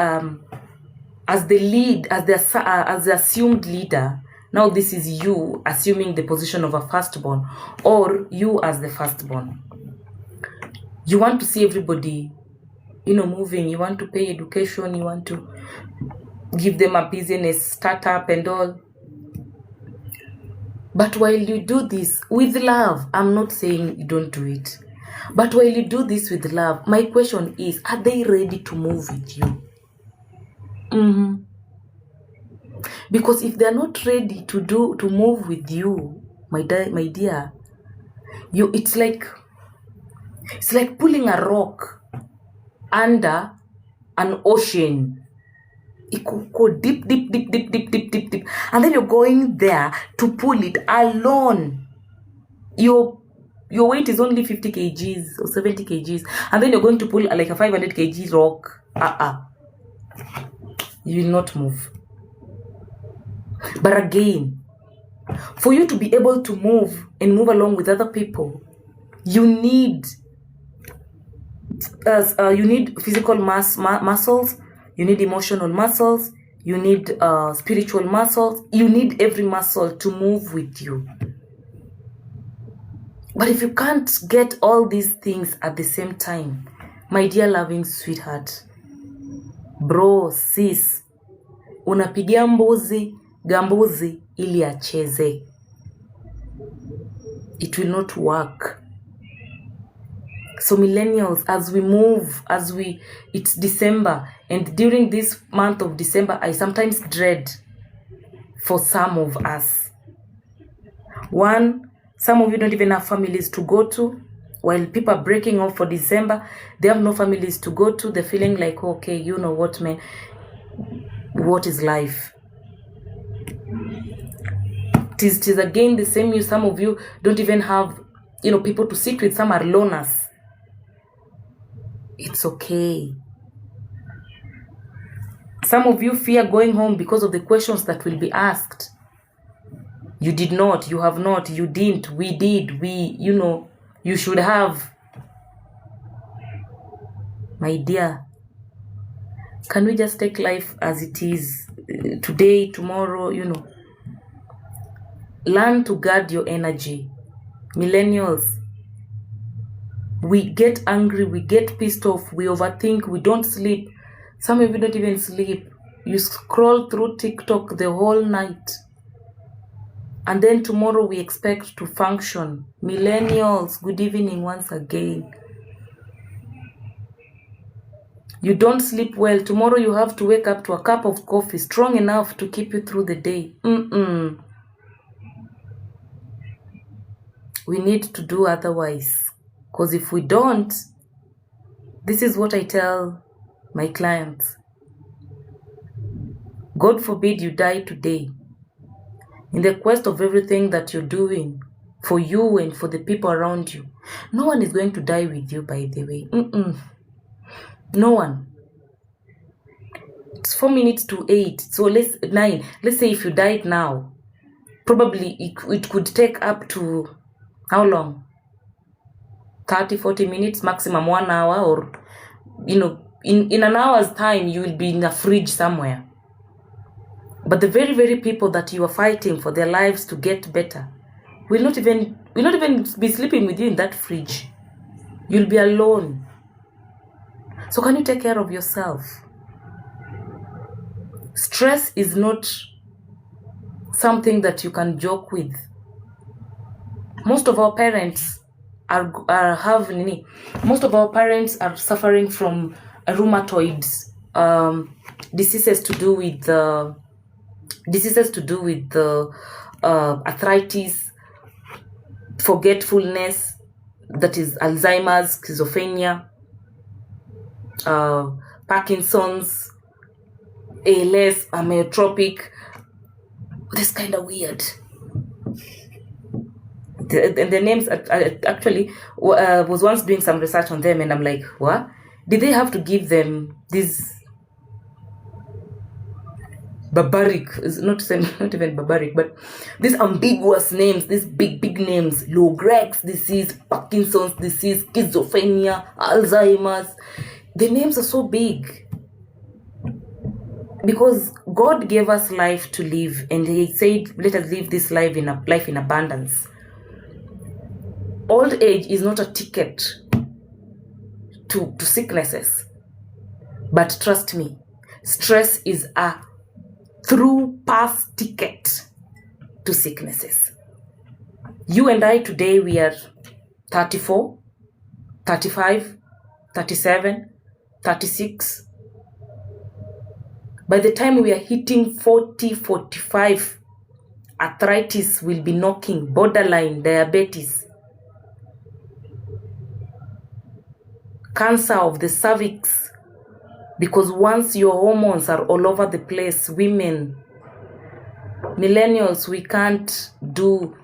assumed leader, now this is you assuming the position of a firstborn, or you as the firstborn. You want to see everybody, moving. You want to pay education. You want to give them a business, startup and all. But while you do this with love, I'm not saying you don't do it. But while you do this with love, my question is, are they ready to move with you? Because if they're not ready to move with you, my dear, it's like pulling a rock under an ocean. It could go deep, and then you're going there to pull it alone. Your weight is only 50 kgs or 70 kgs, and then you're going to pull like a 500 kg rock. You will not move. But again, for you to be able to move and move along with other people, you need physical muscles, you need emotional muscles, you need spiritual muscles, you need every muscle to move with you. But if you can't get all these things at the same time, my dear loving sweetheart, bro, sis, unapigia gambuzi ili acheze. It will not work. So millennials, as we move, it's December, and during this month of December, I sometimes dread for some of us. One, some of you don't even have families to go to. While people are breaking off for December, they have no families to go to. They're feeling like, okay, you know what, man, what is life? Tis again the same. Some of you don't even have, people to sit with. Some are loners. It's okay. Some of you fear going home because of the questions that will be asked. You did not, you have not, you didn't, we did, you should have. My dear, can we just take life as it is, today, tomorrow, Learn to guard your energy. Millennials, we get angry, we get pissed off, we overthink, we don't sleep. Some of you don't even sleep. You scroll through TikTok the whole night. And then tomorrow we expect to function. Millennials, good evening once again. You don't sleep well. Tomorrow you have to wake up to a cup of coffee strong enough to keep you through the day. We need to do otherwise. Because if we don't, this is what I tell my clients. God forbid you die today. In the quest of everything that you're doing for you and for the people around you. No one is going to die with you, by the way. No one. It's 4 minutes to 8. So 9. Let's say if you died now, probably it could take up to how long? 30, 40 minutes, maximum 1 hour, or, in an hour's time, you will be in a fridge somewhere. But the very, very people that you are fighting for their lives to get better will not even be sleeping with you in that fridge. You'll be alone. So can you take care of yourself? Stress is not something that you can joke with. Most of our parents most of our parents are suffering from rheumatoid diseases to do with arthritis, forgetfulness, that is Alzheimer's, schizophrenia, Parkinson's, ALS, amyotrophic. This kind of weird. The names, actually, was once doing some research on them, and I'm like, what? Did they have to give them these barbaric, not even barbaric, but these ambiguous names, these big names: Lou Gehrig's disease, Parkinson's disease, schizophrenia, Alzheimer's. The names are so big because God gave us life to live, and He said, let us live this life in abundance. Old age is not a ticket to sicknesses, but trust me, stress is a through pass ticket to sicknesses. You and I today, we are 34, 35, 37, 36. By the time we are hitting 40, 45, arthritis will be knocking, borderline diabetes, cancer of the cervix, because once your hormones are all over the place, women, millennials, we can't go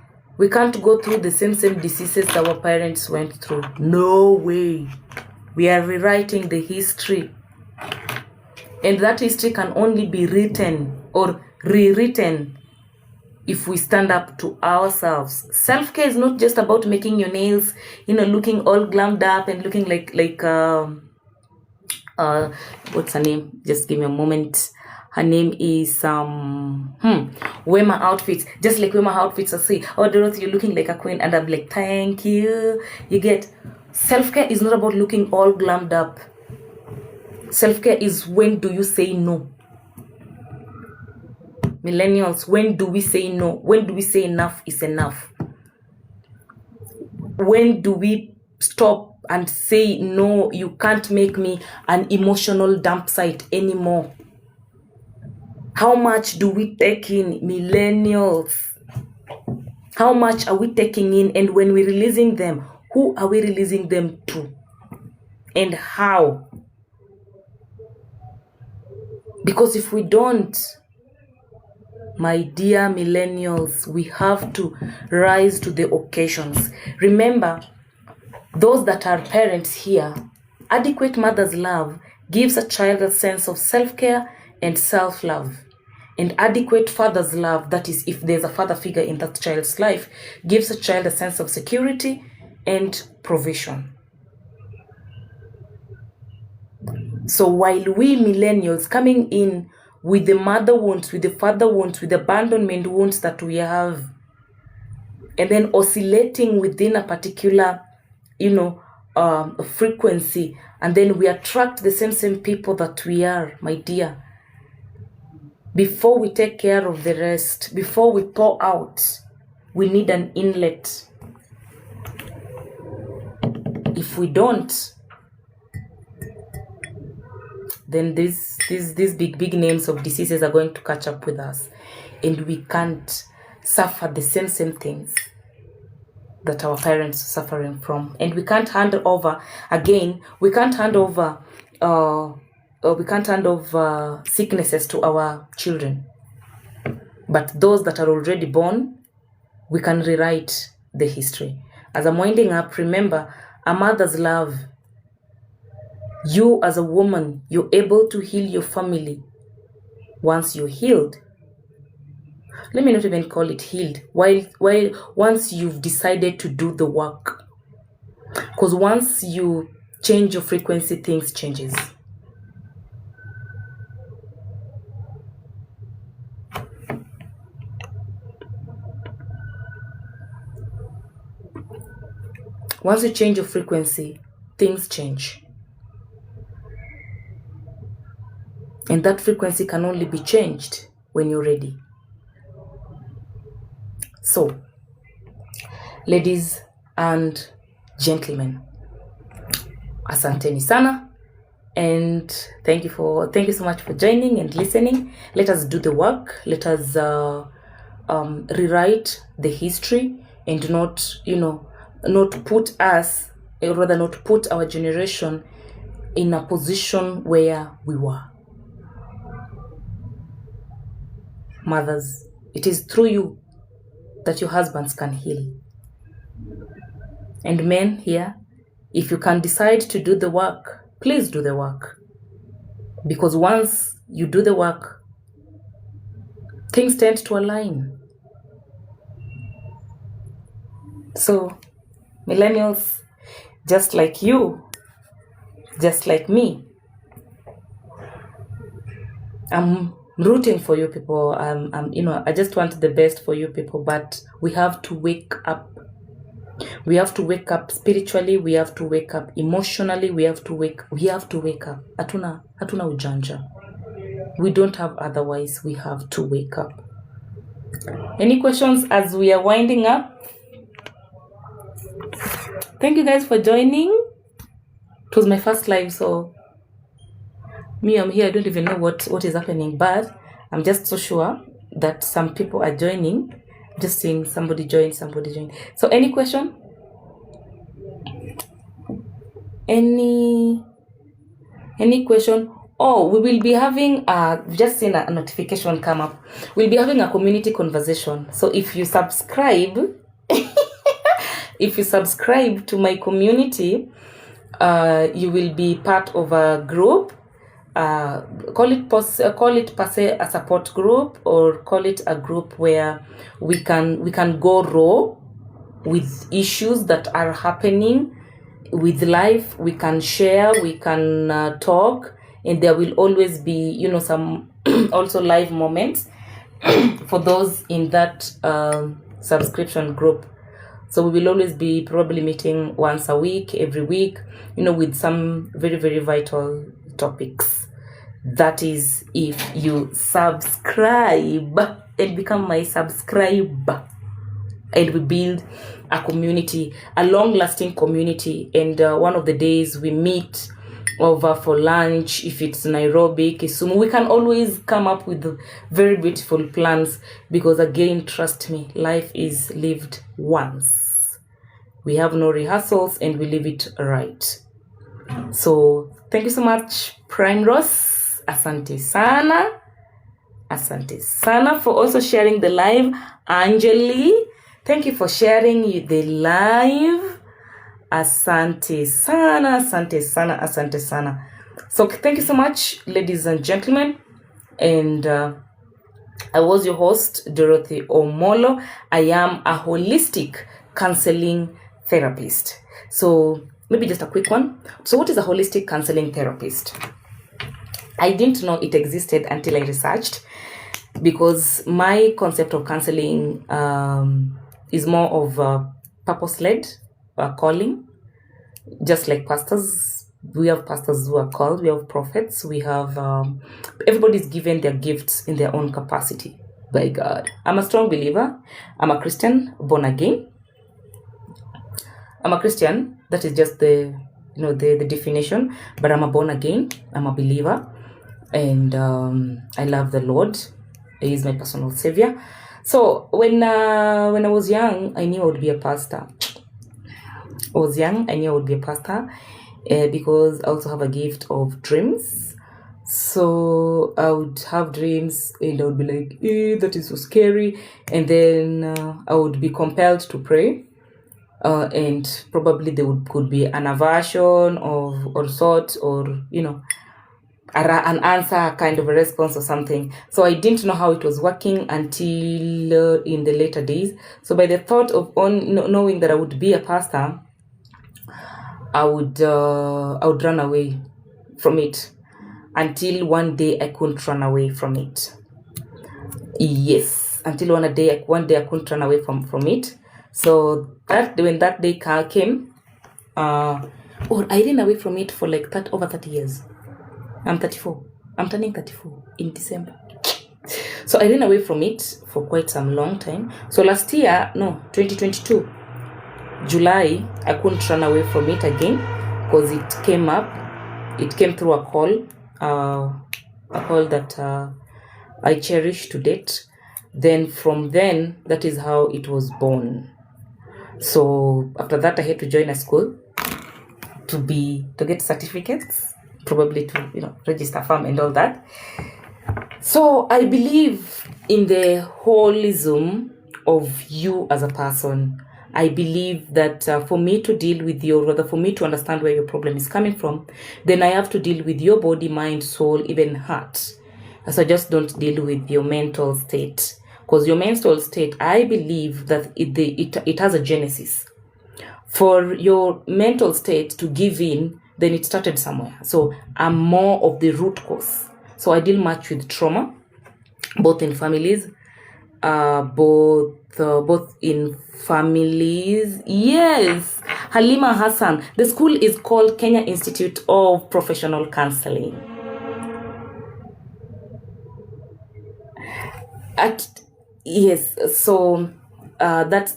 through the same diseases our parents went through. No way. We are rewriting the history, and that history can only be written or rewritten if we stand up to ourselves. Self-care is not just about making your nails, looking all glammed up and looking like what's her name? Just give me a moment. Her name is Wema Outfits. Just like Wema Outfits, I say, oh Dorothy, you're looking like a queen, and I'm like, thank you. You get, self-care is not about looking all glammed up. Self-care is, when do you say no? Millennials, when do we say no? When do we say enough is enough? When do we stop and say, no, you can't make me an emotional dump site anymore? How much do we take in, millennials? How much are we taking in? And when we're releasing them, who are we releasing them to? And how? Because if we don't, my dear millennials, we have to rise to the occasions. Remember, those that are parents here, adequate mother's love gives a child a sense of self-care and self-love. And adequate father's love, that is, if there's a father figure in that child's life, gives a child a sense of security and provision. So while we millennials coming in with the mother wounds, with the father wounds, with the abandonment wounds that we have, and then oscillating within a particular, frequency, and then we attract the same people that we are, my dear. Before we take care of the rest, before we pour out, we need an inlet. If we don't, then these big names of diseases are going to catch up with us, and we can't suffer the same things that our parents are suffering from. And we can't hand over sicknesses to our children. But those that are already born, we can rewrite the history. As I'm winding up, remember, a mother's love. You as a woman, you're able to heal your family. Once you're healed, let me not even call it healed, once you've decided to do the work. Because once you change your frequency, things changes. Once you change your frequency, things change. And that frequency can only be changed when you're ready. So, ladies and gentlemen, asanteni sana, and thank you so much for joining and listening. Let us do the work. Let us rewrite the history, and not put our generation in a position where we were. Mothers, it is through you that your husbands can heal. And men here, if you can decide to do the work, please do the work. Because once you do the work, things tend to align. So, millennials, just like you, just like me, I'm rooting for you people. I just want the best for you people, but we have to wake up. We have to wake up spiritually. We have to wake up emotionally. We have to wake up. Hatuna ujanja. We don't have otherwise. We have to wake up. Any questions as we are winding up? Thank you guys for joining. It was my first live, so I'm here. I don't even know what is happening, but I'm just so sure that some people are joining. Just seeing somebody join. So any question? Any question? Oh, we will be having just seen a notification come up. We'll be having a community conversation. So if you subscribe to my community, you will be part of a group. Call it per se a support group, or call it a group where we can go raw with issues that are happening with life. We can share, we can talk, and there will always be some also live moments for those in that subscription group. So we will always be probably meeting once a week, every week, with some very, very vital topics. That is if you subscribe and become my subscriber. And we build a community, a long-lasting community. And one of the days we meet over for lunch, if it's Nairobi, Kisumu, we can always come up with very beautiful plans. Because again, trust me, life is lived once. We have no rehearsals and we live it right. So thank you so much, Prime Ross. Asante sana for also sharing the live. Angeli, thank you for sharing the live. Asante sana. So thank you so much, ladies and gentlemen. And I was your host, Dorothy Omolo. I am a holistic counseling therapist. So maybe just a quick one. So what is a holistic counseling therapist? I didn't know it existed until I researched, because my concept of counseling is more of purpose-led calling. Just like pastors, we have pastors who are called, we have prophets, we have everybody's given their gifts in their own capacity by God. I'm a strong believer. I'm a Christian, born again. I'm a Christian. That is just the definition. But I'm a born again. I'm a believer. And I love the Lord. He is my personal savior. So when I was young, I knew I would be a pastor. Because I also have a gift of dreams. So I would have dreams and I would be like, that is so scary. And then I would be compelled to pray. And probably there could be an aversion or sort, or an answer, kind of a response or something. So I didn't know how it was working until in the later days. So by the thought of knowing that I would be a pastor, I would run away from it, until one day I couldn't run away from it. Yes, until one day I couldn't run away from it. So when that day came, or I ran away from it for like over 30 years. I'm 34. I'm turning 34 in December. So I ran away from it for quite some long time. So last year, 2022, July, I couldn't run away from it again because it came up. It came through a call that I cherish to date. Then from then, that is how it was born. So after that, I had to join a school to get certificates, probably to register farm and all that. So I believe in the holism of you as a person. I believe that for me to deal with for me to understand where your problem is coming from, then I have to deal with your body, mind, soul, even heart. So I just don't deal with your mental state. Because your mental state, I believe that it has a genesis. For your mental state to give in, then it started somewhere. So I'm more of the root cause. So I deal much with trauma, both in families, both in families. Yes, Halima Hassan. The school is called Kenya Institute of Professional Counseling. Yes, so that's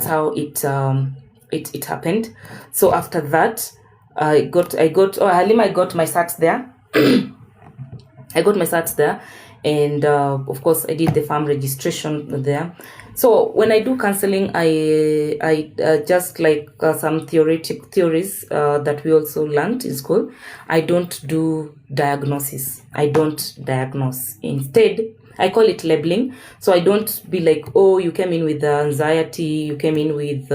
how it happened. So after that, Halima, I got my SAT there. I got my SAT there, and of course I did the farm registration there. So when I do counseling, I just like some theories that we also learned in school. I don't do diagnosis. I don't diagnose. Instead, I call it labeling. So I don't be like, oh, you came in with anxiety, you came in with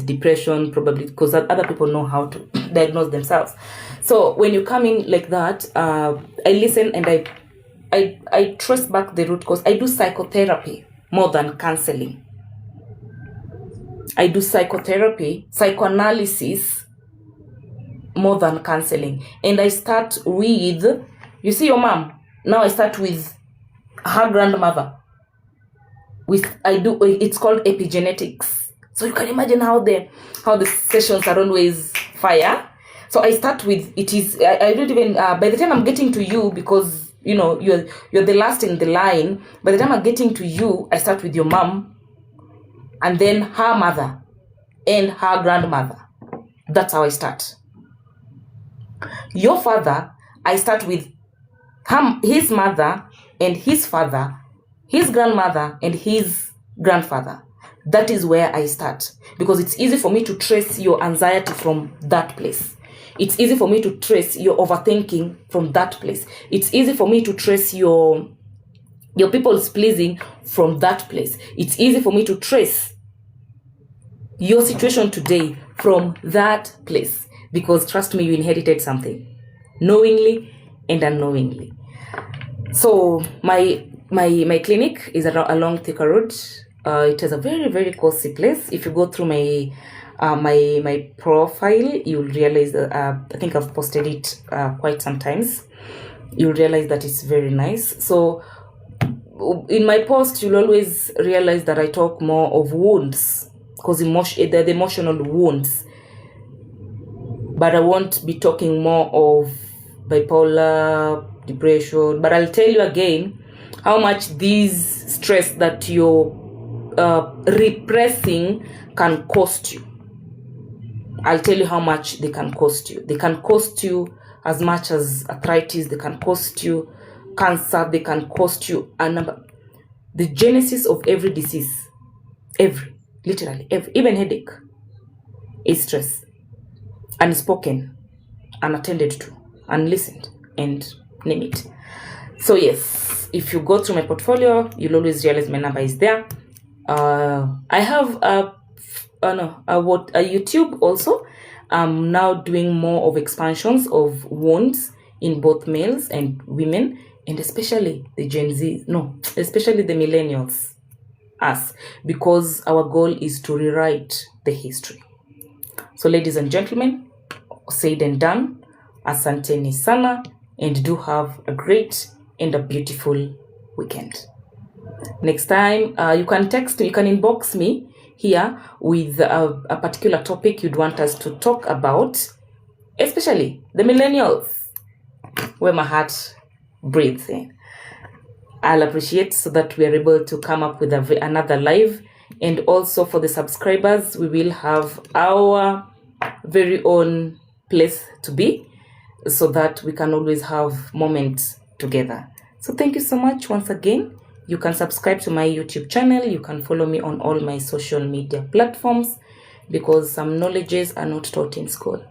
depression, probably because other people know how to diagnose themselves. So when you come in like that, I listen and I trace back the root cause. I do psychotherapy more than counseling. I do psychoanalysis more than counseling. And I start with, you see your mom, now I start with her grandmother. It's called epigenetics. So you can imagine how the sessions are always fire. So I start with, I don't even, by the time I'm getting to you, because, you're the last in the line, by the time I'm getting to you, I start with your mom, and then her mother, and her grandmother. That's how I start. Your father, I start with his mother, and his father, his grandmother, and his grandfather. That is where I start, because it's easy for me to trace your anxiety from that place. It's easy for me to trace your overthinking from that place. It's easy for me to trace your people's pleasing from that place. It's easy for me to trace your situation today from that place, because trust me, you inherited something, knowingly and unknowingly. So my clinic is along Thika Road. It is a very, very cozy place. If you go through my profile, you'll realize that I think I've posted it quite sometimes. You'll realize that it's very nice. So in my post, you'll always realize that I talk more of wounds, because the emotional wounds. But I won't be talking more of bipolar, depression. But I'll tell you again how much these stress that you're repressing can cost you. I'll tell you how much they can cost you. They can cost you as much as arthritis. They can cost you cancer. They can cost you a number. The genesis of every disease, literally every, even headache, is stress. Unspoken, unattended to, unlistened, and name it. So yes, if you go through my portfolio, you'll always realize my number is there. I have a YouTube also. I'm now doing more of expansions of wounds in both males and women, and especially the Gen Z, especially the millennials, us, because our goal is to rewrite the history. So ladies and gentlemen, said and done, asanteni sana, and do have a great and a beautiful weekend. Next time, you can text me, you can inbox me here with a particular topic you'd want us to talk about, especially the millennials, where my heart breathes in, I'll appreciate, so that we are able to come up with another live. And also for the subscribers, we will have our very own place to be, so that we can always have moments together. So thank you so much once again. You can subscribe to my YouTube channel. You can follow me on all my social media platforms, because some knowledges are not taught in school.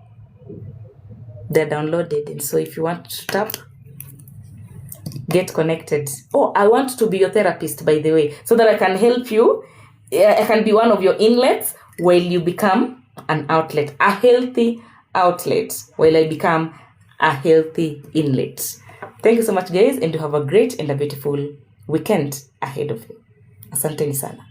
They're downloaded. And so if you want to tap, get connected. Oh, I want to be your therapist, by the way, so that I can help you. I can be one of your inlets while you become an outlet, a healthy outlet, while I become a healthy inlet. Thank you so much, guys, and you have a great and a beautiful weekend ahead of you. Asanteni sana.